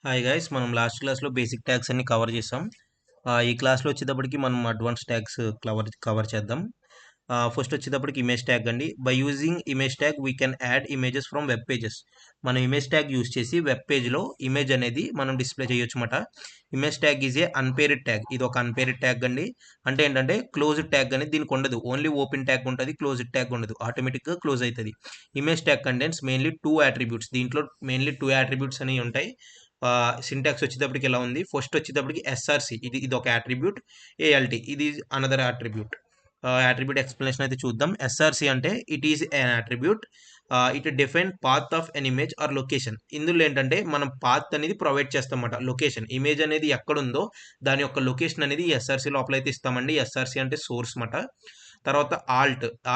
Hi guys, మనం last క్లాస్లో basic tags అన్ని కవర్ చేసాం. ఈ క్లాస్లో వచ్చేటప్పటికి మనం అడ్వాన్స్ ట్యాగ్స్ కవర్ చేద్దాం. ఫస్ట్ వచ్చేటప్పటికి ఇమేజ్ ట్యాగ్ అండి. By using image tag we can add images from web pages. మనం ఇమేజ్ ట్యాగ్ యూజ్ చేసి వెబ్ పేజ్లో ఇమేజ్ అనేది మనం డిస్ప్లే చేయొచ్చు అన్నమాట. Image tag is a unpaired tag. ఇది ఒక అన్పేర్డ్ ట్యాగ్ అండి. అంటే ఏంటంటే క్లోజ్డ్ ట్యాగ్ అనేది దీనికి ఉండదు. ఓన్లీ ఓపెన్ ట్యాగ్ ఉంటుంది, క్లోజ్డ్ ట్యాగ్ ఉండదు. ఆటోమేటిక్గా క్లోజ్ అవుతుంది. Image tag contents mainly 2 attributes. దీంట్లో మెయిన్లీ 2 అట్రిబ్యూట్స్ అనేవి ఉంటాయి. సింటాక్స్ వచ్చేటప్పటికి ఎలా ఉంది, ఫస్ట్ వచ్చేటప్పటికి ఎస్ఆర్సి ఇది ఒక అట్రిబ్యూట్, ఏఎల్టీ ఇది అనదర్ అట్రిబ్యూట్. అట్రిబ్యూట్ ఎక్స్ప్లెనేషన్ అయితే చూద్దాం. ఎస్ఆర్సి అంటే it is an attribute, it define path of an image or location. ఇందులో ఏంటంటే మనం పాత్ అనేది ప్రొవైడ్ చేస్తామన్నమాట. లొకేషన్ ఇమేజ్ అనేది ఎక్కడుందో దాని యొక్క లొకేషన్ అనేది ఎస్ఆర్సి లోపల అయితే ఇస్తామండి. ఎస్ఆర్సి అంటే సోర్స్ మాట. తర్వాత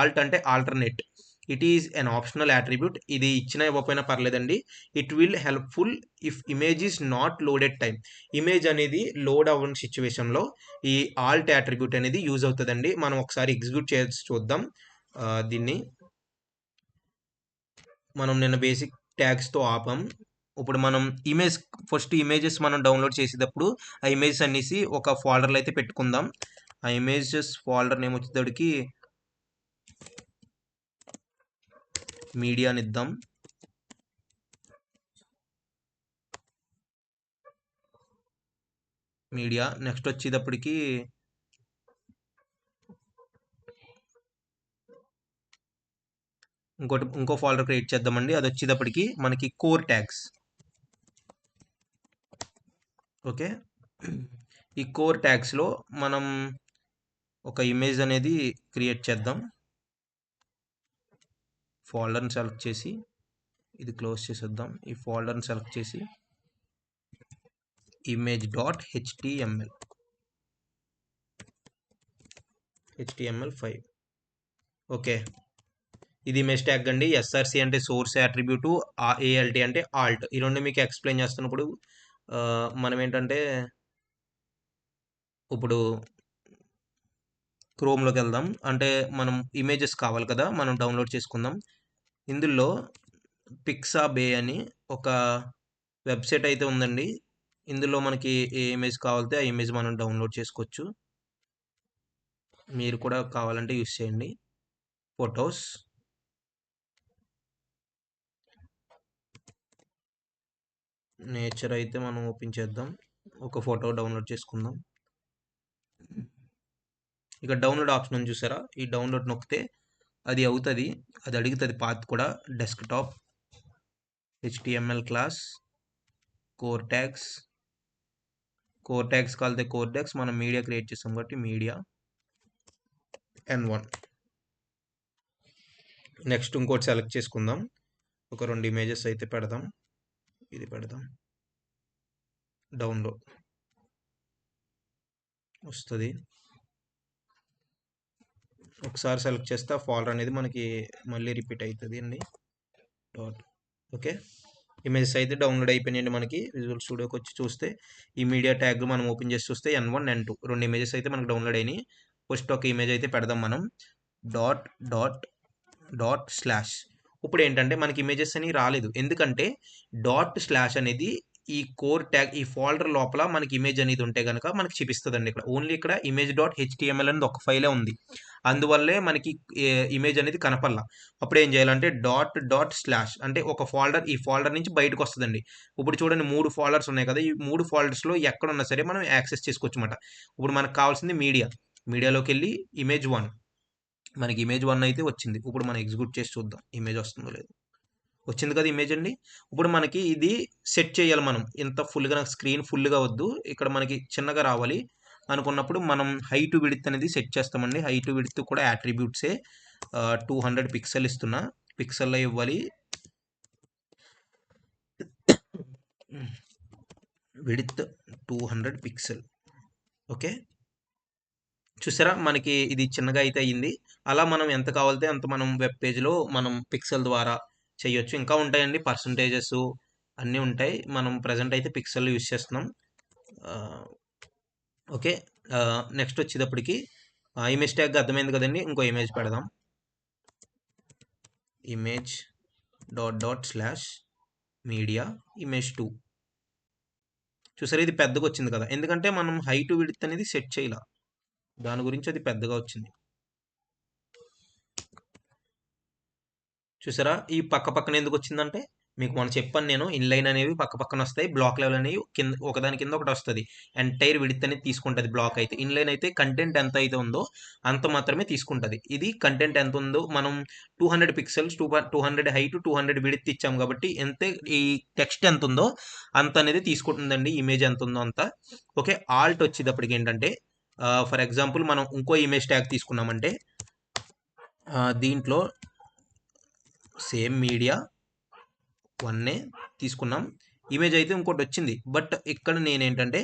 ఆల్ట్ అంటే alternate. It is an optional attribute. ఇది ఇచ్చినా ఇవ్వకపోయినా పర్లేదండి. It will helpful if image is not loaded time. Image అనేది లోడ్ అవ్వని సిచ్యువేషన్లో ఈ ఆల్ట్ అట్రిబ్యూట్ అనేది యూజ్ అవుతుందండి. మనం ఒకసారి ఎగ్జిక్యూట్ చేసి చూద్దాం. దీన్ని మనం నిన్న బేసిక్ ట్యాగ్స్తో ఆపాం. ఇప్పుడు మనం ఫస్ట్ ఇమేజెస్ మనం డౌన్లోడ్ చేసేటప్పుడు ఆ ఇమేజెస్ అనేసి ఒక ఫోల్డర్లో అయితే పెట్టుకుందాం. ఆ ఇమేజెస్ ఫోల్డర్ నేమ్ వచ్చేటప్పటికి మీడియా అని ఇద్దాం. మీడియా నెక్స్ట్ వచ్చేటప్పటికి ఇంకో ఫోల్డర్ క్రియేట్ చేద్దామండి. అది వచ్చేటప్పటికి మనకి కోర్ ట్యాగ్స్. ఓకే, ఈ కోర్ ట్యాగ్స్లో మనం ఒక ఇమేజ్ అనేది క్రియేట్ చేద్దాం. ఫోల్డర్ని సెలెక్ట్ చేసి ఇది క్లోజ్ చేసేద్దాం. ఈ ఫోల్డర్ని సెలెక్ట్ చేసి image.html5. ఓకే, ఇది ఇమేజ్ ట్యాగ్ అండి. ఎస్ఆర్సి అంటే సోర్స్ అట్రిబ్యూట్, ఏఎల్టీ అంటే ఆల్ట్. ఈ రెండు మీకు ఎక్స్ప్లెయిన్ చేస్తున్నప్పుడు మనం ఏంటంటే ఇప్పుడు క్రోమ్లోకి వెళ్దాం. అంటే మనం ఇమేజెస్ కావాలి కదా, మనం డౌన్లోడ్ చేసుకుందాం. ఇందులో పిక్సాబే అని ఒక వెబ్సైట్ అయితే ఉందండి. ఇందులో మనకి ఏ ఇమేజ్ కావాలితే ఆ ఇమేజ్ మనం డౌన్లోడ్ చేసుకోవచ్చు. మీరు కూడా కావాలంటే యూస్ చేయండి. ఫొటోస్, నేచర్ అయితే మనం ఓపెన్ చేద్దాం. ఒక ఫోటో డౌన్లోడ్ చేసుకుందాం. ఇక డౌన్లోడ్ ఆప్షన్ ఉంది చూసారా, ఈ డౌన్లోడ్ నొక్కితే అది అవుతుంది. అది అడుగుతుంది పాత్ కూడా. Desktop, HTML class, core tags కాలితే కోర్ ట్యాగ్స్. మనం మీడియా క్రియేట్ చేస్తాం కాబట్టి మీడియా N1. నెక్స్ట్ ఇంకోటి సెలెక్ట్ చేసుకుందాం. ఒక 2 ఇమేజెస్ అయితే పెడదాం. ఇది పెడదాం. డౌన్లోడ్ వస్తుంది. ఒకసారి సెలెక్ట్ చేస్తే ఆ ఫోల్డర్ అనేది మనకి మళ్ళీ రిపీట్ అవుతుంది అండి. ఓకే, ఇమేజెస్ అయితే డౌన్లోడ్ అయిపోయినాయండి. మనకి విజువల్ స్టూడియోకి వచ్చి చూస్తే ఈ మీడియా ట్యాగ్ మనం ఓపెన్ చేసి చూస్తే N1 N2 2 ఇమేజెస్ అయితే మనకు డౌన్లోడ్ అయినాయి. ఫస్ట్ ఒక ఇమేజ్ అయితే పెడదాం మనం. Dot dot dot slash. ఇప్పుడు ఏంటంటే మనకి ఇమేజెస్ అని రాలేదు, ఎందుకంటే డాట్ స్లాష్ అనేది ఈ కోర్ ట్యాగ్ ఈ ఫోల్డర్ లోపల మనకి ఇమేజ్ అనేది ఉంటే కనుక మనకి చూపిస్తుందండి. ఇక్కడ ఓన్లీ ఇక్కడ image.html అనేది ఒక ఫైలే ఉంది. అందువల్లే మనకి ఇమేజ్ అనేది కనపడలా. అప్పుడు ఏం చేయాలంటే డాట్ డాట్ స్లాష్ అంటే ఒక ఫోల్డర్, ఈ ఫోల్డర్ నుంచి బయటకు వస్తుందండి. ఇప్పుడు చూడండి 3 ఫోల్డర్స్ ఉన్నాయి కదా, ఈ 3 ఫోల్డర్స్లో ఎక్కడున్నా సరే మనం యాక్సెస్ చేసుకోవచ్చు అన్నమాట. ఇప్పుడు మనకు కావాల్సింది మీడియాలోకి వెళ్ళి image1. మనకి image1 అయితే వచ్చింది. ఇప్పుడు మనం ఎగ్జిక్యూట్ చేసి చూద్దాం ఇమేజ్ వస్తుందో లేదో. వచ్చింది కదా ఇమేజ్ అండి. ఇప్పుడు మనకి ఇది సెట్ చేయాలి మనం. ఇంత ఫుల్గా నాకు స్క్రీన్ ఫుల్గా వద్దు, ఇక్కడ మనకి చిన్నగా రావాలి అనుకున్నప్పుడు మనం హైట్ విడ్త్ అనేది సెట్ చేస్తామండి. హైట్ విడ్త్ కూడా అట్రిబ్యూట్సే. 200 పిక్సెల్ ఇస్తున్నా, పిక్సెల్లో ఇవ్వాలి. Width 200 pixel. ఓకే, చూసారా మనకి ఇది చిన్నగా అయితే అయ్యింది. అలా మనం ఎంత కావాలితే అంత మనం వెబ్ పేజ్లో మనం పిక్సెల్ ద్వారా చేయొచ్చు. ఇంకా ఉంటాయండి, పర్సంటేజెస్ అన్నీ ఉంటాయి. మనం ప్రజెంట్ అయితే పిక్సెల్ యూస్ చేస్తున్నాం. ఓకే, నెక్స్ట్ వచ్చేటప్పటికి ఇమేజ్ ట్యాగ్ అర్థమైంది కదండి. ఇంకో ఇమేజ్ పెడదాం. image./media image2. చూసారా ఇది పెద్దగా వచ్చింది కదా, ఎందుకంటే మనం హైట్ విడ్త్ అనేది సెట్ చేయాల, దాని గురించి అది పెద్దగా వచ్చింది. చూసారా ఈ పక్క పక్కన ఎందుకు వచ్చిందంటే, మీకు మనం చెప్పాను నేను, ఇన్లైన్ అనేవి పక్క పక్కన వస్తాయి, బ్లాక్ లెవెల్ అనేవి కింద ఒకదాని కింద ఒకటి వస్తుంది. ఎంటైర్ విడ్త్ అనేది తీసుకుంటుంది బ్లాక్ అయితే. ఇన్లైన్ అయితే కంటెంట్ ఎంత అయితే ఉందో అంత మాత్రమే తీసుకుంటుంది. ఇది కంటెంట్ ఎంత ఉందో మనం 200 పిక్సెల్స్ 200 హైట్ 200 విడ్త్ ఇచ్చాం కాబట్టి ఎంత ఈ టెక్స్ట్ ఎంత ఉందో అంత అనేది తీసుకుంటుందండి, ఇమేజ్ ఎంత ఉందో అంత. ఓకే, ఆల్ట్ వచ్చేటప్పటికి ఏంటంటే ఫర్ ఎగ్జాంపుల్ మనం ఇంకో ఇమేజ్ ట్యాగ్ తీసుకున్నామంటే దీంట్లో సేమ్ మీడియా 1 తీసుకున్నాం, ఇమేజ్ అయితే ఇంకోటి వచ్చింది. బట్ ఇక్కడ నేనేంటంటే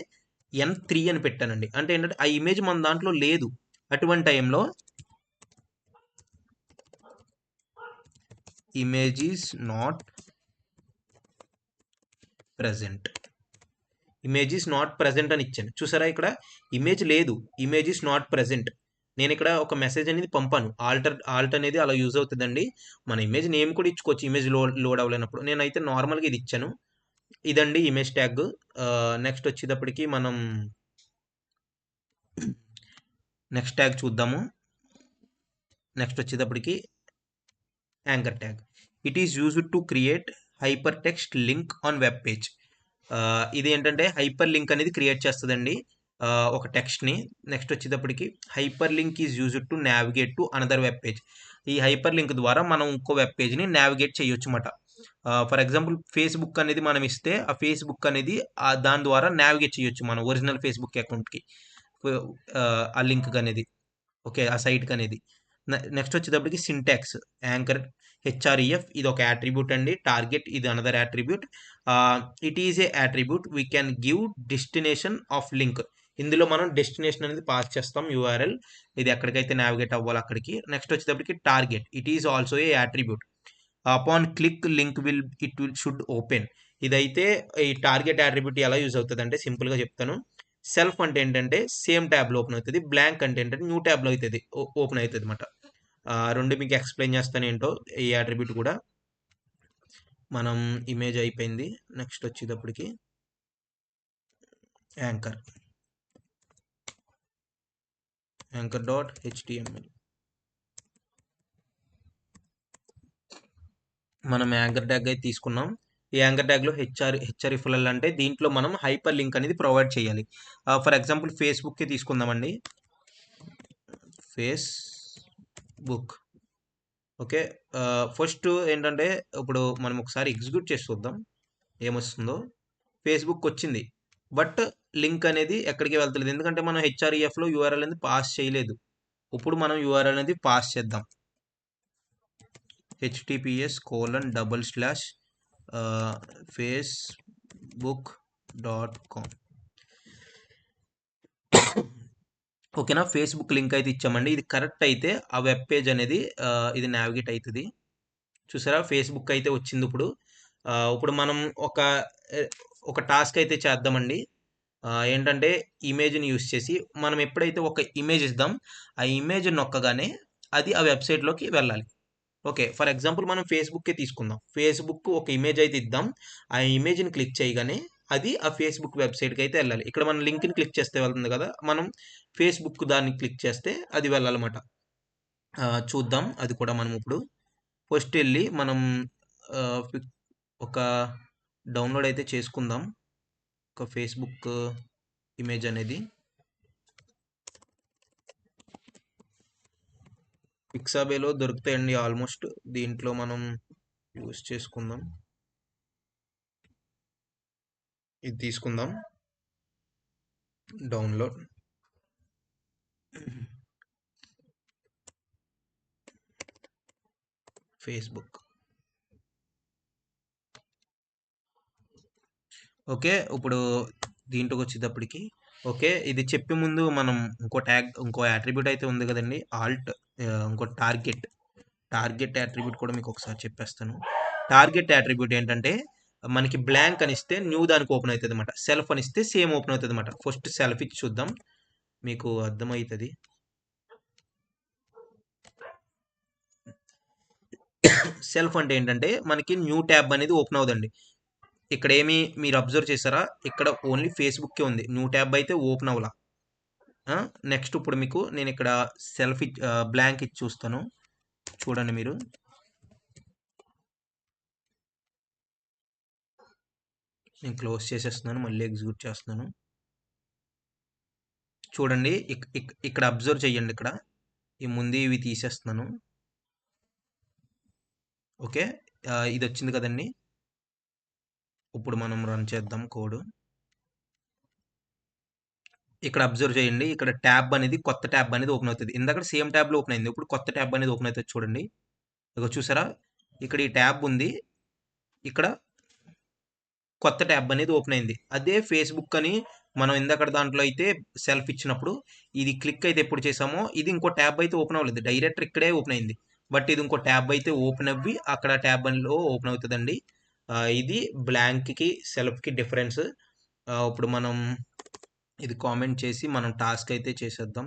N3 అని పెట్టానండి. అంటే ఏంటంటే ఆ ఇమేజ్ మన దాంట్లో లేదు. అటువంటి టైంలో image is not present, image is not present అని ఇచ్చాను. చూసారా ఇక్కడ ఇమేజ్ లేదు, ఇమేజ్ ఈజ్ నాట్ ప్రజెంట్. నేను ఇక్కడ ఒక మెసేజ్ అనేది పంపాను, ఆల్ట్ అనేది అలా యూజ్ అవుతుందండి. మన ఇమేజ్ నేమ్ కూడా ఇచ్చుకోవచ్చు, ఇమేజ్ లోడ్ అవ్వలేనప్పుడు. నేనైతే నార్మల్గా ఇది ఇచ్చాను. ఇదండి ఇమేజ్ ట్యాగ్. నెక్స్ట్ వచ్చేటప్పటికి మనం నెక్స్ట్ ట్యాగ్ చూద్దాము. నెక్స్ట్ వచ్చేటప్పటికి anchor tag. It is used to create hyper text link on web page. ఇది ఏంటంటే హైపర్ లింక్ అనేది క్రియేట్ చేస్తుందండి ఒక టెక్స్ట్ని. నెక్స్ట్ వచ్చేటప్పటికి hyper link is used to navigate to another web page. ఈ హైపర్ లింక్ ద్వారా మనం ఇంకో వెబ్ పేజ్ని నావిగేట్ చేయొచ్చు అన్నమాట. ఫర్ ఎగ్జాంపుల్ ఫేస్బుక్ అనేది మనం ఇస్తే ఆ ఫేస్బుక్ అనేది దాని ద్వారా నావిగేట్ చేయొచ్చు మన ఒరిజినల్ ఫేస్బుక్ అకౌంట్కి ఆ లింక్ అనేది, ఓకే, ఆ సైట్కి అనేది. నెక్స్ట్ వచ్చేటప్పటికి సింటాక్స్. యాంకర్ హెచ్ఆర్ఈఎఫ్ ఇది ఒక యాట్రిబ్యూట్ అండి, టార్గెట్ ఇది another attribute. It is a attribute we can give destination of link. ఇందులో మనం డెస్టినేషన్ అనేది పాస్ చేస్తాం, యూఆర్ఎల్, ఇది ఎక్కడికైతే నావిగేట్ అవ్వాలి అక్కడికి. నెక్స్ట్ వచ్చేటప్పటికి target. It is also a attribute. Upon click link should open. ఇదైతే ఈ టార్గెట్ యాట్రిబ్యూట్ ఎలా యూజ్ అవుతుంది అంటే సింపుల్గా చెప్తాను. సెల్ఫ్ అంటే ఏంటంటే సేమ్ ట్యాబ్లో ఓపెన్ అవుతుంది, బ్లాంక్ అంటే ఏంటంటే న్యూ ట్యాబ్లో అవుతుంది ఓపెన్ అవుతుంది అనమాట. రెండు మీకు ఎక్స్ప్లెయిన్ చేస్తాను ఏంటో ఈ యాట్రిబ్యూట్ కూడా. మనం ఇమేజ్ అయిపోయింది. నెక్స్ట్ వచ్చేటప్పటికి యాంకర్ డాట్ HTML. మనం యాంకర్ ట్యాగ్ అయితే తీసుకున్నాం. ఈ యాంకర్ ట్యాగ్లో హెచ్ఆర్ఎఫ్ఎల్ అంటే దీంట్లో మనం హైపర్ లింక్ అనేది ప్రొవైడ్ చేయాలి. ఫర్ ఎగ్జాంపుల్ ఫేస్బుక్కి తీసుకుందామండి, ఫేస్బుక్. ఓకే, ఫస్ట్ ఏంటంటే ఇప్పుడు మనం ఒకసారి ఎగ్జిక్యూట్ చేసి చూద్దాం ఏమొస్తుందో. ఫేస్బుక్ వచ్చింది, బట్ లింక్ అనేది ఎక్కడికి వెళ్తలేదు, ఎందుకంటే మనం హెచ్ఆర్ఈఎఫ్లో యూఆర్ఎల్ అనేది పాస్ చేయలేదు. ఇప్పుడు మనం యూఆర్ఎల్ అనేది పాస్ చేద్దాం, https://facebook.com. ఓకేనా, ఫేస్బుక్ లింక్ అయితే ఇచ్చామండి. ఇది కరెక్ట్ అయితే ఆ వెబ్ పేజ్ అనేది ఇది నావిగేట్ అవుతుంది. చూసారా ఫేస్బుక్ అయితే వచ్చింది. ఇప్పుడు మనం ఒక టాస్క్ అయితే చేద్దామండి. ఏంటంటే ఇమేజ్ని యూస్ చేసి మనం ఎప్పుడైతే ఒక ఇమేజ్ ఇద్దాం ఆ ఇమేజ్ నొక్కగానే అది ఆ వెబ్సైట్లోకి వెళ్ళాలి. ఓకే, ఫర్ ఎగ్జాంపుల్ మనం ఫేస్బుక్కే తీసుకుందాం. ఫేస్బుక్ ఒక ఇమేజ్ అయితే ఇద్దాం, ఆ ఇమేజ్ని క్లిక్ చేయగానే అది ఆ ఫేస్బుక్ వెబ్సైట్కి అయితే వెళ్ళాలి. ఇక్కడ మనం లింక్ని క్లిక్ చేస్తే వెళ్తుంది కదా, మనం ఫేస్బుక్ దాన్ని క్లిక్ చేస్తే అది వెళ్ళాలన్నమాట. చూద్దాం అది కూడా. మనం ఇప్పుడు ఫస్ట్ వెళ్ళి మనం ఒక డౌన్లోడ్ అయితే చేసుకుందాం ఒక ఫేస్బుక్ ఇమేజ్ అనేది. పిక్సాబేలో దొరుకుతాయండి ఆల్మోస్ట్, దీంట్లో మనం యూస్ చేసుకుందాం. ఇది తీసుకుందాం, డౌన్లోడ్. ఫేస్బుక్. ఓకే, ఇప్పుడు దీంట్లోకి వచ్చేటప్పటికి ఓకే, ఇది చెప్పే ముందు మనం ఇంకో యాట్రిబ్యూట్ అయితే ఉంది కదండి, ఆల్ట్. ఇంకో టార్గెట్ యాట్రిబ్యూట్ కూడా మీకు ఒకసారి చెప్పేస్తాను. టార్గెట్ యాట్రిబ్యూట్ ఏంటంటే మనకి బ్లాంక్ అనిస్తే న్యూ దానికి ఓపెన్ అవుతుంది అనమాట, సెల్ఫ్ అనిస్తే సేమ్ ఓపెన్ అవుతుంది అనమాట. ఫస్ట్ సెల్ఫ్ ఇచ్చి చూద్దాం, మీకు అర్థమవుతుంది. సెల్ఫ్ అంటే ఏంటంటే మనకి న్యూ ట్యాబ్ అనేది ఓపెన్ అవుదండి. ఇక్కడ ఏమి మీరు అబ్జర్వ్ చేశారా? ఇక్కడ ఓన్లీ ఫేస్‌బుక్కే ఉంది. న్యూ ట్యాబ్ అయితే ఓపెన్ అవ్వలా. నెక్స్ట్ ఇప్పుడు మీకు నేను ఇక్కడ బ్లాంక్ ఇచ్చి చూస్తాను. చూడండి మీరు. నేను క్లోజ్ చేసేస్తున్నాను. మళ్ళీ ఎగ్జిక్యూట్ చేస్తున్నాను. చూడండి ఇక్కడ అబ్జర్వ్ చేయండి ఇక్కడ. ఈ ముందు ఇవి తీసేస్తున్నాను. ఓకే. ఇది వచ్చింది కదండి. ఇప్పుడు మనం రన్ చేద్దాం కోడ్. ఇక్కడ అబ్జర్వ్ చేయండి. ఇక్కడ ట్యాబ్ అనేది కొత్త ట్యాబ్ అనేది ఓపెన్ అవుతుంది. ఇందాక సేమ్ ట్యాబ్లో ఓపెన్ అయింది. ఇప్పుడు కొత్త ట్యాబ్ అనేది ఓపెన్ అవుతుంది చూడండి. ఇగో చూసారా? ఇక్కడ ఈ ట్యాబ్ ఉంది. ఇక్కడ కొత్త ట్యాబ్ అనేది ఓపెన్ అయింది. అదే ఫేస్బుక్ అని మనం ఇందాక దాంట్లో అయితే సెల్ఫ్ ఇచ్చినప్పుడు ఇది క్లిక్ అయితే ఎప్పుడు చేసామో ఇది ఇంకో ట్యాబ్ అయితే ఓపెన్ అవ్వలేదు. డైరెక్ట్ ఇక్కడే ఓపెన్ అయింది. బట్ ఇది ఇంకో ట్యాబ్ అయితే ఓపెన్ అవ్వి అక్కడ ట్యాబ్ అనిలో ఓపెన్ అవుతుందండి. ఇది బ్లాంక్కి సెల్ఫ్కి డిఫరెన్స్. ఇప్పుడు మనం ఇది కామెంట్ చేసి మనం టాస్క్ అయితే చేసేద్దాం.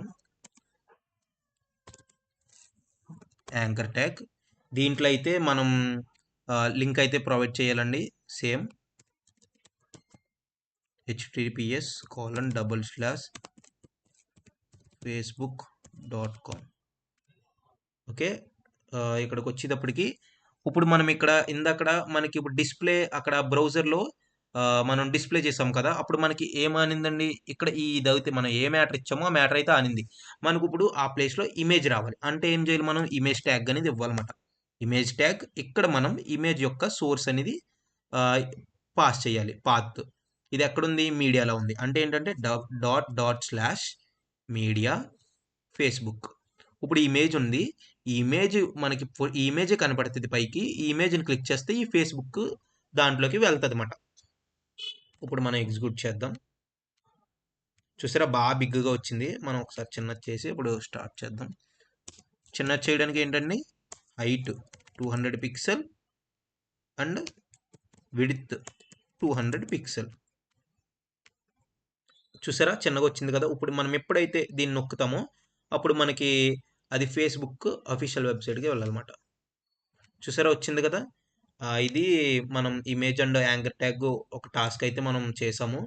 యాంకర్ ట్యాగ్ దీంట్లో అయితే మనం లింక్ అయితే ప్రొవైడ్ చేయాలండి. Same https://facebook.com. ఓకే. ఇక్కడికి వచ్చేటప్పటికి ఇప్పుడు మనం ఇక్కడ ఇందాకడ మనకి ఇప్పుడు డిస్ప్లే అక్కడ బ్రౌజర్లో మనం డిస్ప్లే చేసాం కదా, అప్పుడు మనకి ఏమనిందండి ఇక్కడ ఇదైతే మనం ఏ మ్యాటర్ ఇచ్చామో ఆ మ్యాటర్ అయితే ఆనింది. మనకు ఇప్పుడు ఆ ప్లేస్లో ఇమేజ్ రావాలి అంటే ఏం చేయాలి? మనం ఇమేజ్ ట్యాగ్ అనేది ఇవ్వాలన్నమాట. ఇమేజ్ ట్యాగ్ ఇక్కడ మనం ఇమేజ్ యొక్క సోర్స్ అనేది పాస్ చేయాలి. పాత్ ఇది ఎక్కడుంది? మీడియాలో ఉంది. అంటే ఏంటంటే //మీడియా ఫేస్బుక్. ఇప్పుడు ఇమేజ్ ఉంది. ఈ ఇమేజ్ మనకి ఈ ఇమేజే కనపడుతుంది పైకి. ఈ ఇమేజ్ని క్లిక్ చేస్తే ఈ ఫేస్బుక్ దాంట్లోకి వెళ్తుంది అన్నమాట. ఇప్పుడు మనం ఎగ్జిక్యూట్ చేద్దాం. చూసారా బాగా బిగ్గా వచ్చింది. మనం ఒకసారి చిన్నది చేసి ఇప్పుడు స్టార్ట్ చేద్దాం. చిన్నది చేయడానికి ఏంటండి height 200 pixel and width 200 pixel. చూసారా చిన్నగా వచ్చింది కదా. ఇప్పుడు మనం ఎప్పుడైతే దీన్ని నొక్కుతామో అప్పుడు మనకి అది ఫేస్బుక్ అఫీషియల్ వెబ్సైట్కి వెళ్ళాలన్నమాట. చూసారా వచ్చింది కదా. ఇది మనం ఇమేజ్ అండ్ యాంకర్ ట్యాగ్ ఒక టాస్క్ అయితే మనం చేసాము.